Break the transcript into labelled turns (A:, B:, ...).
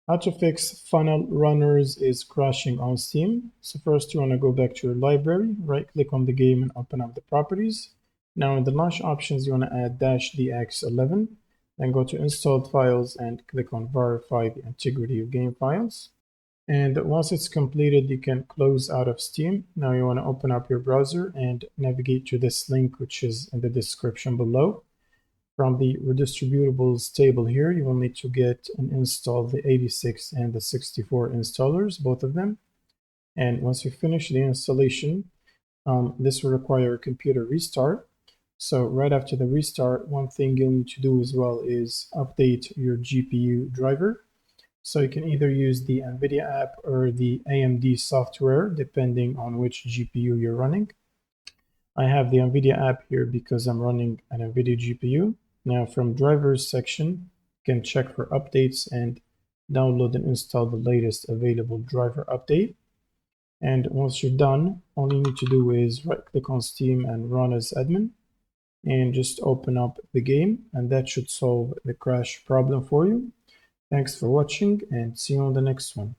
A: How to fix funnel runners is crashing on Steam. So first you want to go back to your library, right click on the game and open up the properties. Now in the launch options you want to add -dx11, then go to installed files and click on verify the integrity of game files. And once it's completed, you can close out of Steam. Now you want to open up your browser and navigate to this link, which is in the description below. From the redistributables table here, you will need to get and install the 86 and the 64 installers, both of them. And once you finish the installation, this will require a computer restart. So right after the restart, one thing you'll need to do as well is update your GPU driver. So you can either use the NVIDIA app or the AMD software, depending on which GPU you're running. I have the NVIDIA app here because I'm running an NVIDIA GPU. Now from drivers section, you can check for updates and download and install the latest available driver update. And once you're done, all you need to do is right click on Steam and run as admin and just open up the game, and that should solve the crash problem for you. Thanks for watching and see you on the next one.